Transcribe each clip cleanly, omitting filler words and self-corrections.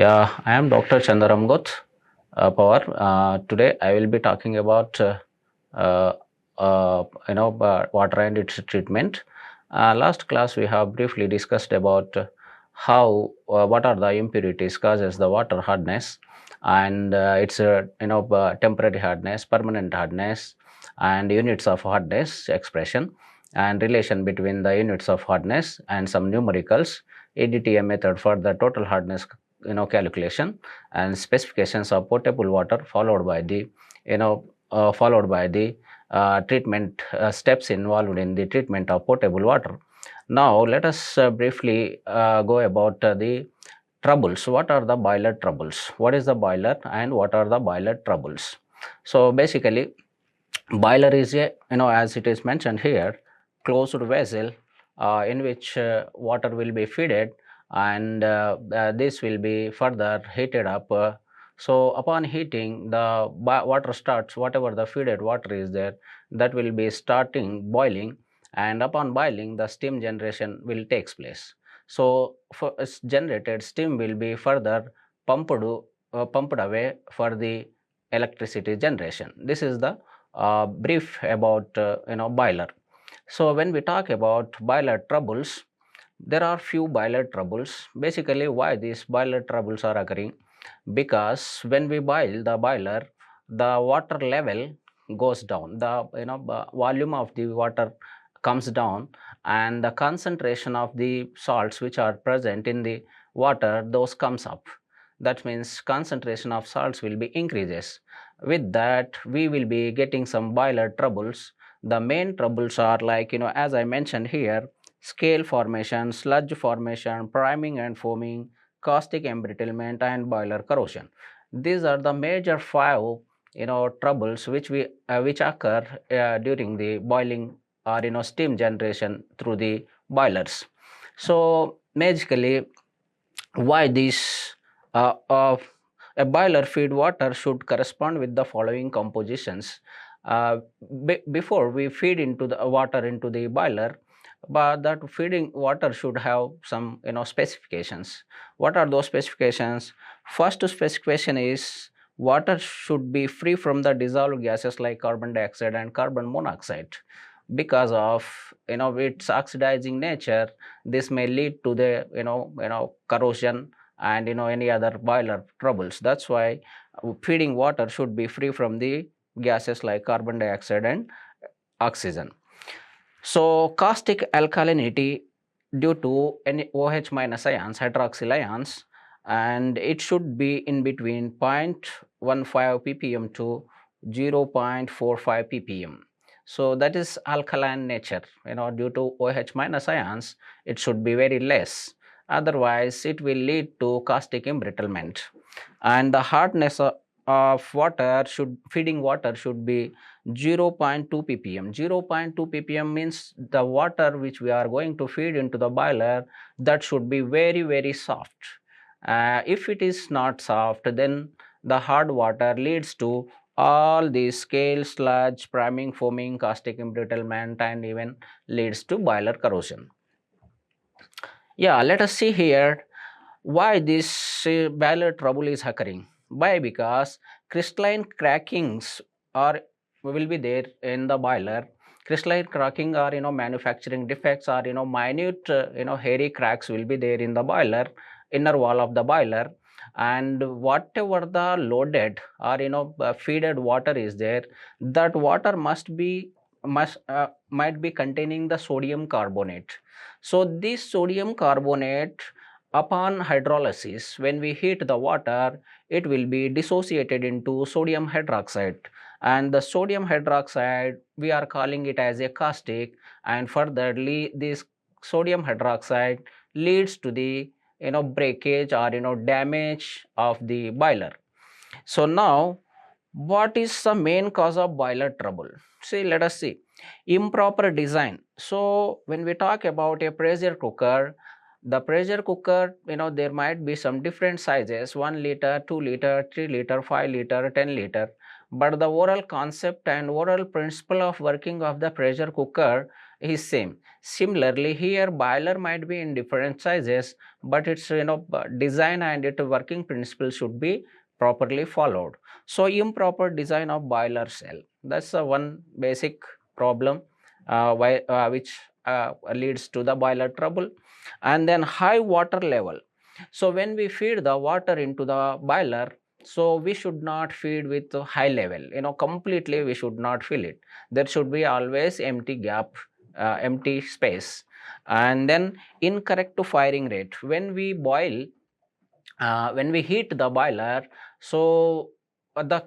Yeah, I am Dr. Chander, Pawar. Today I will be talking about uh, water and its treatment. Last class we have briefly discussed about how what are the impurities causes the water hardness, and it's temporary hardness, permanent hardness, and units of hardness expression, and relation between the units of hardness and some numericals. ADTM method for the total hardness calculation, and specifications of potable water, followed by the treatment steps involved in the treatment of potable water. Now let us briefly go about the troubles. What are the boiler troubles? What is the boiler and what are the boiler troubles? So basically, boiler is a, as it is mentioned here, closed vessel in which water will be fed, and this will be further heated up. So upon heating, the water starts, whatever the fed water is there, that will be starting boiling, and upon boiling, the steam generation will takes place. So for generated steam will be further pumped away for the electricity generation. This is the brief about boiler. So when we talk about boiler troubles, there are few boiler troubles. Basically, why these boiler troubles are occurring? Because when we boil the boiler, the water level goes down. The volume of the water comes down, and the concentration of the salts which are present in the water, those comes up. That means concentration of salts will be increases. With that, we will be getting some boiler troubles. The main troubles are like, as I mentioned here, scale formation, sludge formation, priming and foaming, caustic embrittlement, and boiler corrosion. These are the major five troubles which occur during the boiling or steam generation through the boilers. So basically, why this a boiler feed water should correspond with the following compositions. uh, Before we feed into the water into the boiler, but that feeding water should have some specifications. What are those specifications? First specification is water should be free from the dissolved gases like carbon dioxide and carbon monoxide. Because of its oxidizing nature, this may lead to the corrosion and any other boiler troubles. That's why feeding water should be free from the gases like carbon dioxide and oxygen. So caustic alkalinity due to any OH minus ions, hydroxyl ions, and it should be in between 0.15 ppm to 0.45 ppm. So that is alkaline nature. Due to OH minus ions, it should be very less. Otherwise, it will lead to caustic embrittlement. And the hardness of water should feeding water should be 0.2 ppm. 0.2 ppm means the water which we are going to feed into the boiler, that should be very very soft. If it is not soft, then the hard water leads to all these scale, sludge, priming, foaming, caustic embrittlement, and even leads to boiler corrosion. Yeah, let us see here why this boiler trouble is occurring. Why? Because crystalline crackings are will be there in the boiler. Crystalline cracking or manufacturing defects or minute hairy cracks will be there in the boiler, inner wall of the boiler. And whatever the loaded or feeded water is there, that water might be containing the sodium carbonate. So this sodium carbonate, upon hydrolysis, when we heat the water, it will be dissociated into sodium hydroxide, and the sodium hydroxide, we are calling it as a caustic, and furtherly this sodium hydroxide leads to the breakage or damage of the boiler. So now, what is the main cause of boiler trouble? See, let us see. Improper design. So when we talk about a pressure cooker, the pressure cooker, there might be some different sizes: 1 liter, 2 liter, 3 liter, 5 liter, 10 liter. But the overall concept and overall principle of working of the pressure cooker is same. Similarly, here boiler might be in different sizes, but its design and its working principle should be properly followed. So improper design of boiler cell, that's one basic problem which leads to the boiler trouble. And then high water level. So when we feed the water into the boiler, so we should not feed with a high level, completely we should not fill it. There should be always empty gap, empty space. And then incorrect firing rate. When we boil, when we heat the boiler, so the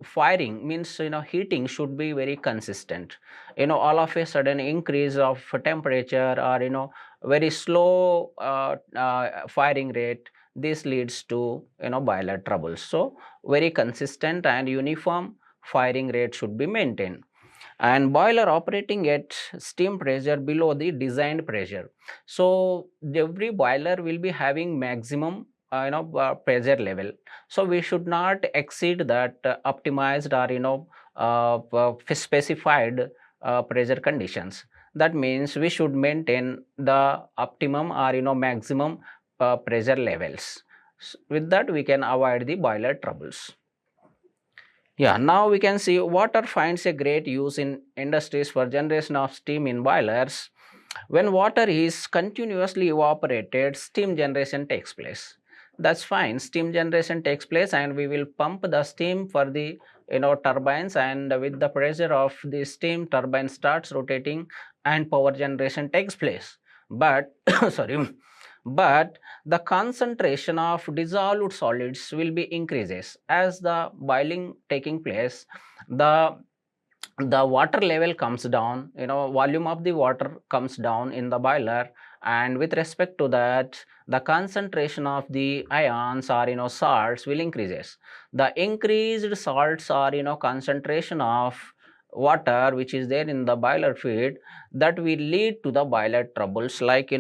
firing means, heating should be very consistent. All of a sudden increase of temperature, or very slow firing rate, this leads to boiler troubles. So very consistent and uniform firing rate should be maintained. And boiler operating at steam pressure below the designed pressure. So every boiler will be having maximum pressure level. So we should not exceed that optimized, or specified pressure conditions. That means we should maintain the optimum, or maximum pressure levels. With that we can avoid the boiler troubles. Yeah, now we can see water finds a great use in industries for generation of steam in boilers. When water is continuously evaporated, steam generation takes place. That's fine. Steam generation takes place, and we will pump the steam for the turbines, and with the pressure of the steam, turbine starts rotating and power generation takes place. But sorry, but the concentration of dissolved solids will be increases as the boiling taking place. The water level comes down, volume of the water comes down in the boiler, and with respect to that, the concentration of the ions, or salts, will increases. The increased salts, or concentration of water which is there in the boiler feed, that will lead to the boiler troubles, like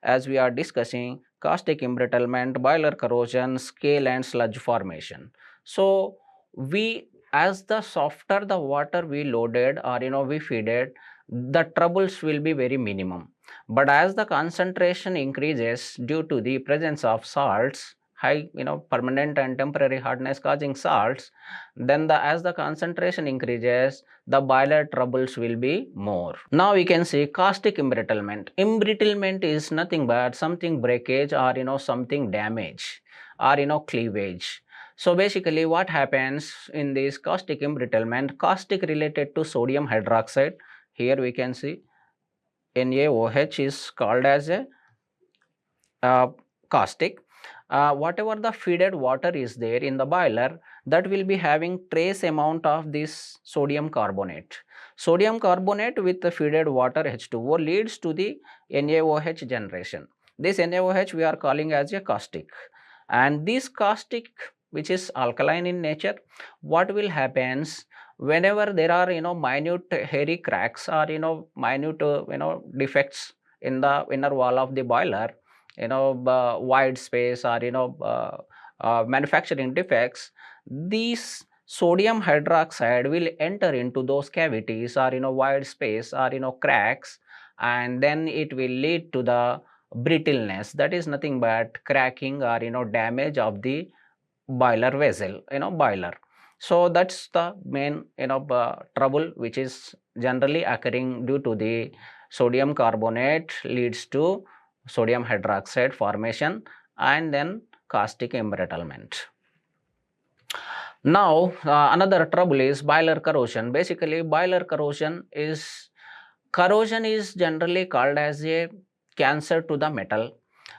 as we are discussing, caustic embrittlement, boiler corrosion, scale and sludge formation. So we, as the softer the water we loaded, or we feeded, the troubles will be very minimum. But as the concentration increases due to the presence of salts, high permanent and temporary hardness causing salts, then as the concentration increases, the boiler troubles will be more. Now we can see caustic embrittlement. Embrittlement is nothing but something breakage, or something damage, or cleavage. So basically what happens in this caustic embrittlement, caustic related to sodium hydroxide, here we can see NaOH is called as a caustic. Whatever the feeded water is there in the boiler, that will be having trace amount of this sodium carbonate. Sodium carbonate with the feeded water H2O leads to the NaOH generation. This NaOH we are calling as a caustic. And this caustic, which is alkaline in nature, what will happens whenever there are minute hairy cracks, or minute defects in the inner wall of the boiler, wide space, or manufacturing defects, these sodium hydroxide will enter into those cavities, or wide space, or cracks, and then it will lead to the brittleness, that is nothing but cracking, or damage of the boiler vessel, boiler. So that's the main trouble which is generally occurring due to the sodium carbonate leads to sodium hydroxide formation, and then caustic embrittlement. Now another trouble is boiler corrosion. Basically boiler corrosion is generally called as a cancer to the metal,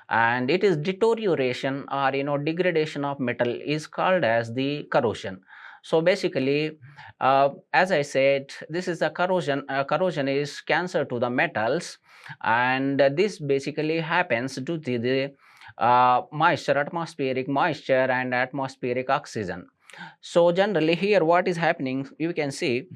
and it is deterioration, or degradation of metal is called as the corrosion. So basically as I said, this is a corrosion. Corrosion is cancer to the metals, and this basically happens due to the moisture, atmospheric moisture and atmospheric oxygen. So generally here what is happening, you can see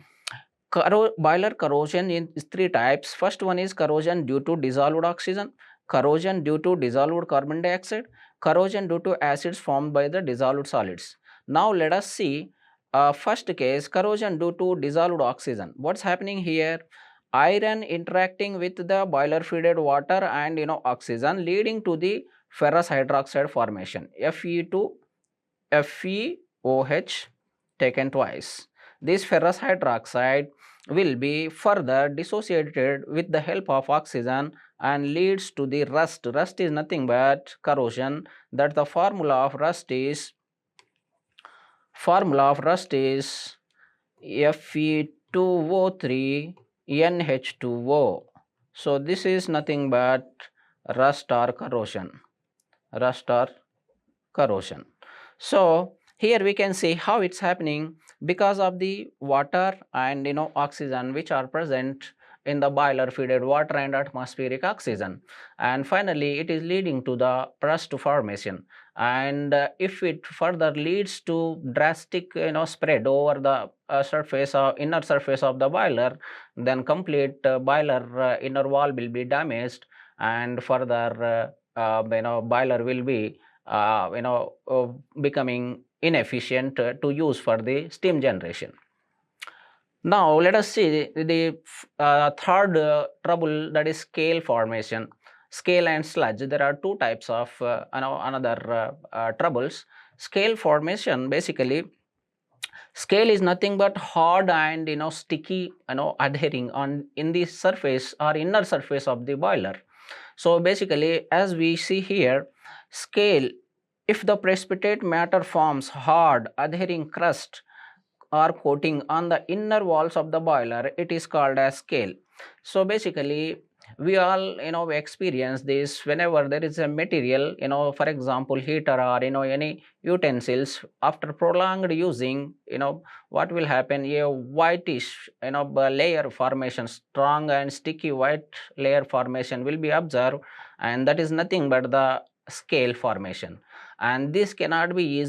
boiler corrosion in three types. First one is corrosion due to dissolved oxygen, corrosion due to dissolved carbon dioxide, corrosion due to acids formed by the dissolved solids. Now let us see first case, corrosion due to dissolved oxygen. What's happening here? iron interacting with the boiler feeded water and oxygen, leading to the ferrous hydroxide formation, Fe2 FeOH taken twice. This ferrous hydroxide will be further dissociated with the help of oxygen and leads to the rust. Rust is nothing but corrosion. That the formula of rust is Fe2O3 NH2O. So this is nothing but rust or corrosion. Rust or corrosion. So here we can see how it's happening because of the water and oxygen which are present in the boiler feeded water and atmospheric oxygen, and finally it is leading to the rust formation. And if it further leads to drastic spread over the surface or inner surface of the boiler, then complete boiler inner wall will be damaged, and further boiler will be becoming inefficient to use for the steam generation. Now let us see the third trouble, that is scale formation. Scale and sludge, there are two types of another troubles. Scale formation, basically scale is nothing but hard and sticky adhering on in the surface or inner surface of the boiler. So basically, as we see here, scale, if the precipitate matter forms hard adhering crust or coating on the inner walls of the boiler, it is called as scale. So basically, we all experience this whenever there is a material, for example heater or any utensils, after prolonged using, what will happen, a whitish layer formation, strong and sticky white layer formation will be observed, and that is nothing but the scale formation. And this cannot be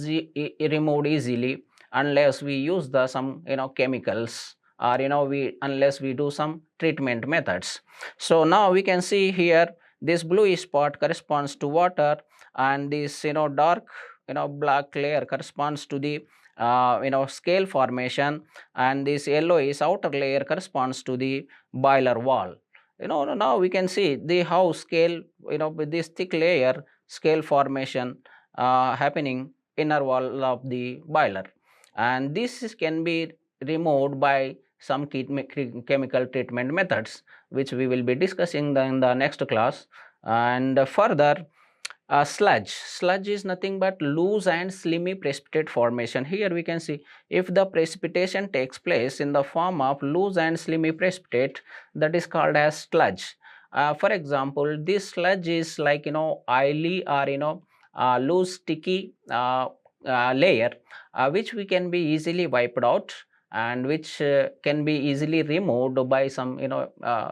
removed easily unless we use the some chemicals, or we unless we do some treatment methods. So now we can see here this bluish spot corresponds to water, and this dark black layer corresponds to the scale formation, and this yellowish outer layer corresponds to the boiler wall. Now we can see the how scale, with this thick layer scale formation happening inner wall of the boiler, and this can be removed by some chemical treatment methods, which we will be discussing in the next class. And further, sludge is nothing but loose and slimy precipitate formation. Here we can see, if the precipitation takes place in the form of loose and slimy precipitate, that is called as sludge. For example, this sludge is like oily or loose sticky layer, which we can be easily wiped out, and which can be easily removed by some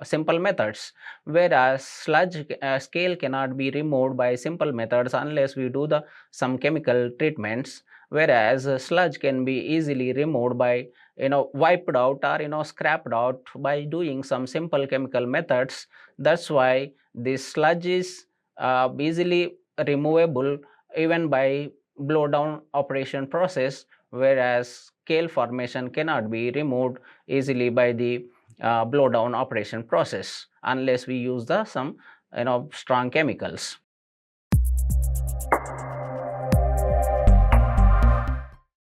simple methods, whereas sludge scale cannot be removed by simple methods unless we do the some chemical treatments, whereas sludge can be easily removed by wiped out or scrapped out by doing some simple chemical methods. That's why this sludge is easily removable even by blow down operation process, whereas scale formation cannot be removed easily by the blow down operation process unless we use the some strong chemicals.